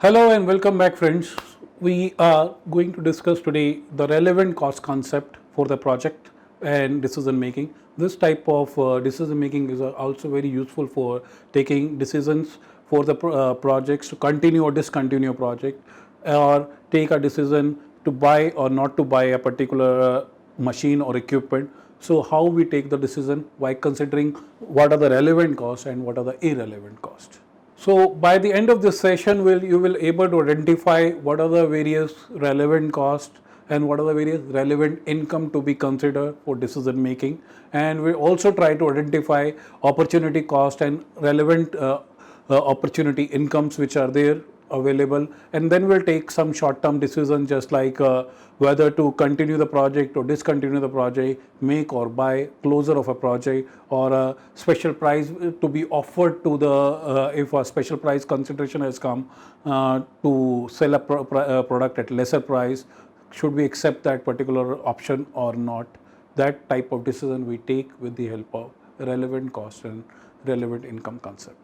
Hello and welcome back, friends. We are going to discuss today the relevant cost concept for the project and decision making. This type of decision making is also very useful for taking decisions for the projects to continue or discontinue a project, or take a decision to buy or not to buy a particular machine or equipment. So how we take the decision by considering what are the relevant costs and what are the irrelevant costs. So by the end of this session, you will able to identify what are the various relevant costs and what are the various relevant income to be considered for decision making, and we also try to identify opportunity cost and relevant opportunity incomes which are there available, and then we'll take some short-term decisions just like whether to continue the project or discontinue the project, make or buy, closure of a project, or a special price to be offered to the if a special price consideration has come to sell a product at lesser price, should we accept that particular option or not. That type of decision we take with the help of relevant cost and relevant income concept.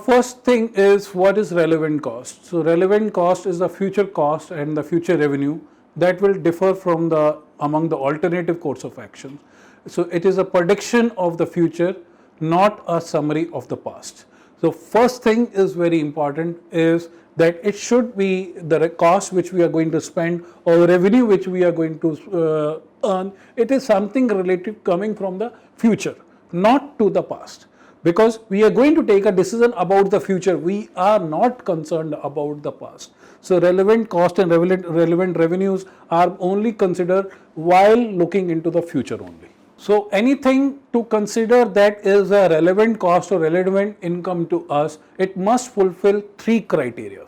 First thing is, what is relevant cost? So relevant cost is the future cost and the future revenue that will differ from among the alternative course of action. So it is a prediction of the future, not a summary of the past. So first thing is very important is that it should be the cost which we are going to spend or revenue which we are going to earn. It is something related coming from the future, not to the past. Because we are going to take a decision about the future, we are not concerned about the past. So relevant cost and relevant revenues are only considered while looking into the future only. So anything to consider that is a relevant cost or relevant income to us, it must fulfill three criteria.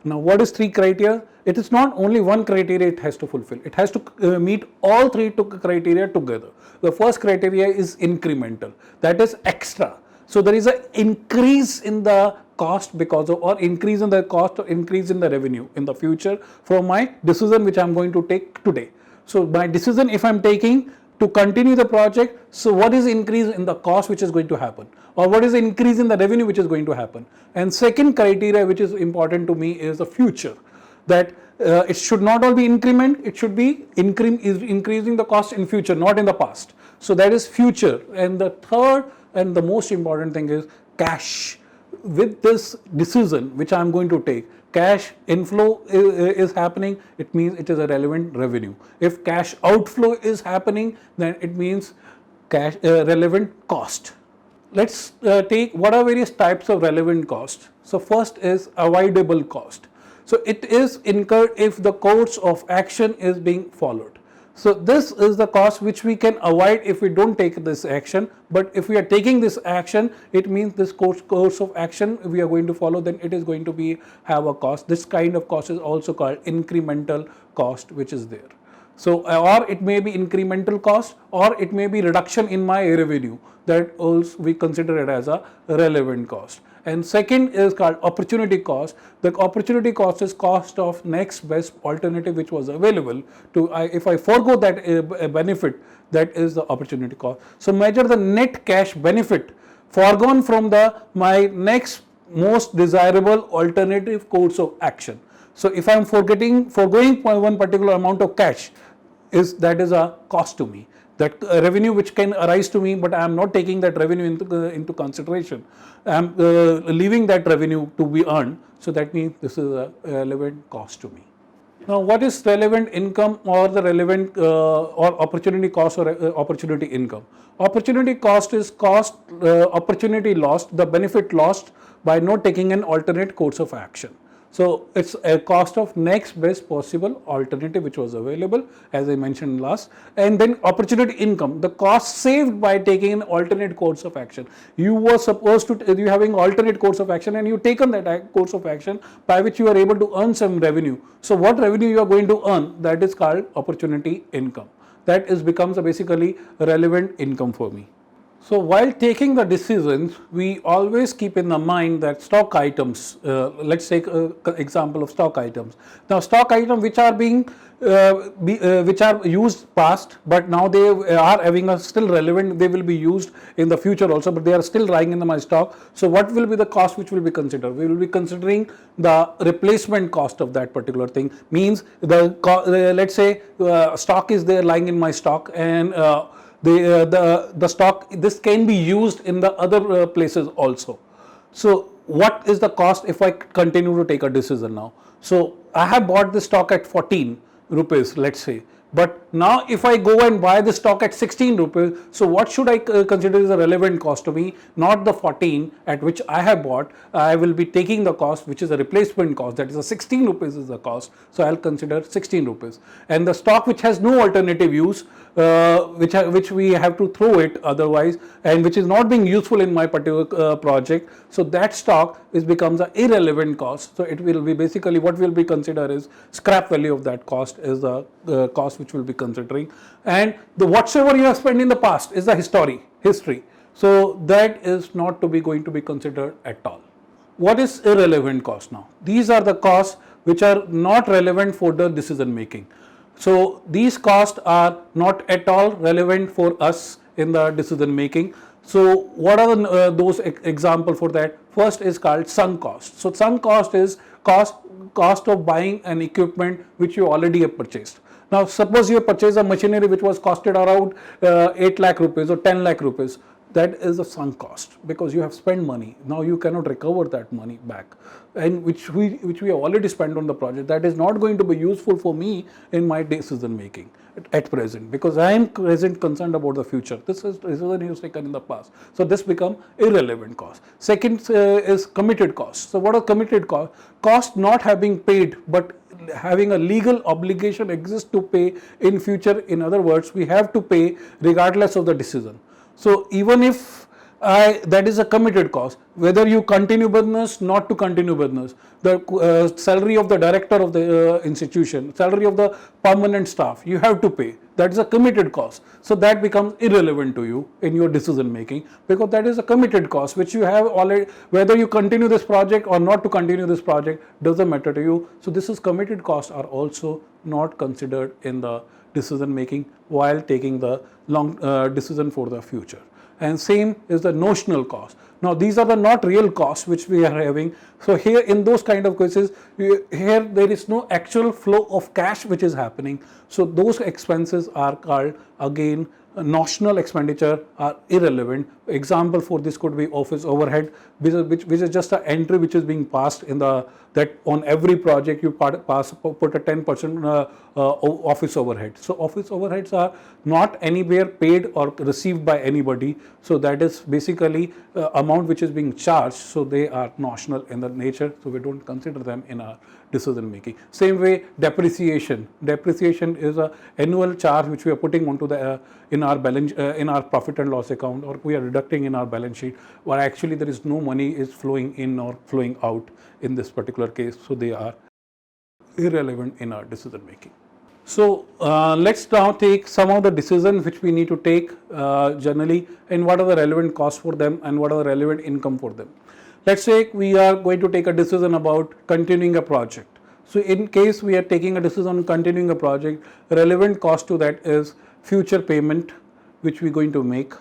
Now what is three criteria? It is not only one criteria it has to fulfill. It has to meet all three criteria together. The first criteria is incremental, that is extra. So there is an increase in the cost because of, or increase in the cost or increase in the revenue in the future from my decision which I am going to take today. So my decision, if I am taking to continue the project, so what is increase in the cost which is going to happen, or what is the increase in the revenue which is going to happen. And second criteria which is important to me is the future, that it should not all be increment, it should be increasing the cost in future, not in the past. So that is future. And the third and the most important thing is cash. With this decision which I am going to take, cash inflow is happening, it means it is a relevant revenue. If cash outflow is happening, then it means cash relevant cost. Let's take what are various types of relevant cost. So first is avoidable cost. So it is incurred if the course of action is being followed. So this is the cost which we can avoid if we don't take this action, but if we are taking this action, it means this course of action we are going to follow, then it is going to have a cost. This kind of cost is also called incremental cost, which is there. So or it may be incremental cost, or it may be reduction in my revenue, that also we consider it as a relevant cost. And second is called opportunity cost. The opportunity cost is cost of next best alternative which was available to, if I forego that benefit, that is the opportunity cost. So measure the net cash benefit foregone from my next most desirable alternative course of action. So if I am foregoing one particular amount of cash, that is a cost to me. That revenue which can arise to me, but I am not taking that revenue into consideration. I am leaving that revenue to be earned. So that means this is a relevant cost to me. Now, what is relevant income or the relevant or opportunity cost or opportunity income? Opportunity cost is cost opportunity lost, the benefit lost by not taking an alternate course of action. So it's a cost of next best possible alternative which was available, as I mentioned last. And then opportunity income, the cost saved by taking an alternate course of action. You were supposed to, you having alternate course of action, and you taken that course of action by which you are able to earn some revenue. So what revenue you are going to earn, that is called opportunity income. That becomes basically relevant income for me. So while taking the decisions, we always keep in the mind that stock items, let's take an example of stock items. Now stock items which are being, which are used past, but now they are having a still relevant, they will be used in the future also, but they are still lying in my stock. So what will be the cost which will be considered? We will be considering the replacement cost of that particular thing. Means let's say stock is there lying in my stock, and the stock, this can be used in the other places also. So what is the cost if I continue to take a decision now? So I have bought the stock at 14 rupees, let's say, but now if I go and buy the stock at 16 rupees, so what should I consider is a relevant cost to me? Not the 14 at which I have bought. I will be taking the cost which is a replacement cost, that is a 16 rupees is the cost, so I'll consider 16 rupees. And the stock which has no alternative use, which we have to throw it otherwise, and which is not being useful in my particular project, so that stock becomes an irrelevant cost. So it will be basically what will be considered is scrap value of that cost is the cost which will be considering, and the whatsoever you have spent in the past is the history. So that is not to be going to be considered at all. What is irrelevant cost now? These are the costs which are not relevant for the decision making. So these costs are not at all relevant for us in the decision making. So what are those example for that? First is called sunk cost. So sunk cost is cost of buying an equipment which you already have purchased. Now suppose you purchase a machinery which was costed around 8 lakh rupees or 10 lakh rupees. That is a sunk cost because you have spent money. Now you cannot recover that money back, and which we have already spent on the project. That is not going to be useful for me in my decision making at present, because I am concerned about the future. This is decision you taken in the past. So this become irrelevant cost. Second is committed cost. So what are committed cost? Cost not having paid, but having a legal obligation exists to pay in future. In other words, we have to pay regardless of the decision. So even if that is a committed cost, whether you continue business, not to continue business, the salary of the director of the institution, salary of the permanent staff, you have to pay. That is a committed cost. So that becomes irrelevant to you in your decision making, because that is a committed cost which you have already, whether you continue this project or not to continue this project doesn't matter to you. So this is committed costs are also not considered in the decision making while taking the long decision for the future. And same is the notional cost. Now these are the not real costs which we are having. So here in those kind of cases, here there is no actual flow of cash which is happening. So those expenses are called again notional expenditure, are irrelevant. Example for this could be office overhead, which is just an entry which is being passed in the that on every project you put a 10% office overhead. So office overheads are not anywhere paid or received by anybody. So that is basically amount which is being charged. So they are notional in the nature. So we don't consider them in our decision making. Same way, depreciation. Depreciation is a annual charge which we are putting onto the in our balance in our profit and loss account, or we are deducting in our balance sheet, where actually there is no money is flowing in or flowing out in this particular case. So they are irrelevant in our decision making. So let's now take some of the decisions which we need to take generally, and what are the relevant costs for them and what are the relevant income for them. Let's say we are going to take a decision about continuing a project. So in case we are taking a decision on continuing a project, relevant cost to that is future payment which we are going to make,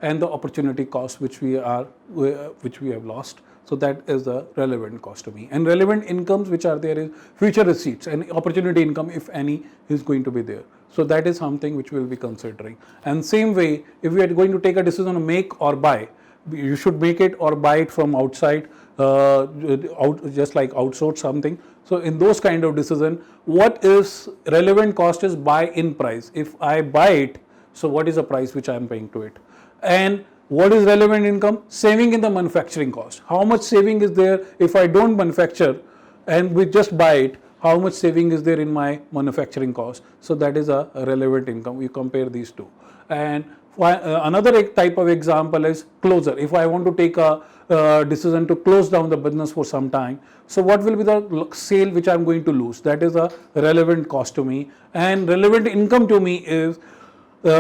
and the opportunity cost which we have lost. So that is the relevant cost to me. And relevant incomes which are there is future receipts and opportunity income, if any, is going to be there. So that is something which we will be considering. And same way, if we are going to take a decision to make or buy, you should make it or buy it from outside, just like outsource something. So in those kind of decision, what is relevant cost is buy in price. If I buy it, so what is the price which I am paying to it? And what is relevant income? Saving in the manufacturing cost. How much saving is there if I don't manufacture and we just buy it? How much saving is there in my manufacturing cost? So that is a relevant income. We compare these two. And another type of example is closure. If I want to take a decision to close down the business for some time, so what will be the sale which I am going to lose? That is a relevant cost to me. And relevant income to me is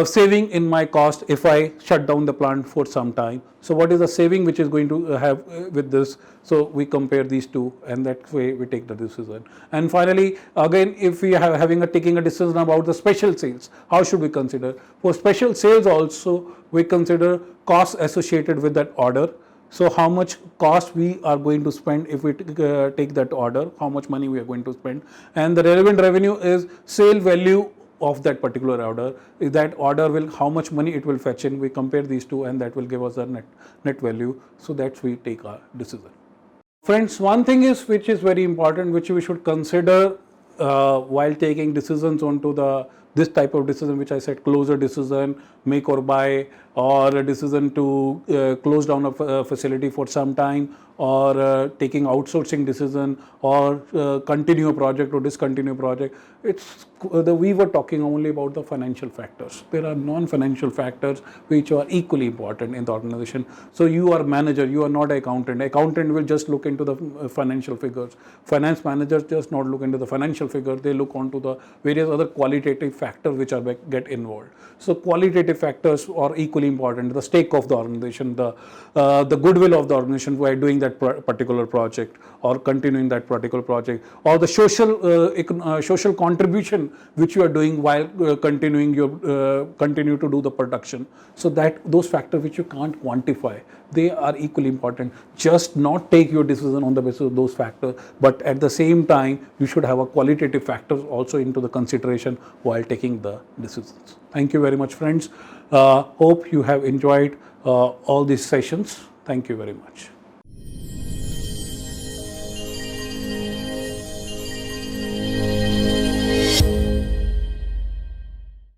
saving in my cost if I shut down the plant for some time. So what is the saving which is going to have with this? So we compare these two, and that way we take the decision. And finally, again, if we are taking a decision about the special sales, how should we consider? For special sales also, we consider costs associated with that order. So how much cost we are going to spend if we take that order, how much money we are going to spend, and the relevant revenue is sale value of that particular order. If that order will, how much money it will fetch in, we compare these two, and that will give us a net value. So that's we take our decision. Friends, one thing is which is very important, which we should consider while taking decisions onto this type of decision, which I said, closure decision, make or buy, or a decision to close down a facility for some time, or taking outsourcing decision, or continue a project or discontinue a project. We were talking only about the financial factors. There are non-financial factors which are equally important in the organization. So you are manager, you are not an accountant. Accountant will just look into the financial figures. Finance managers just not look into the financial figures. They look onto the various other qualitative factors which are get involved. So qualitative factors are equally important. The stake of the organization, the goodwill of the organization by doing that particular project, or continuing that particular project, or the social contribution which you are doing while continue to do the production. So that those factors which you can't quantify, they are equally important. Just not take your decision on the basis of those factors, but at the same time you should have a qualitative factors also into the consideration while taking the decisions. Thank you very much, friends. Hope you have enjoyed all these sessions. Thank you very much.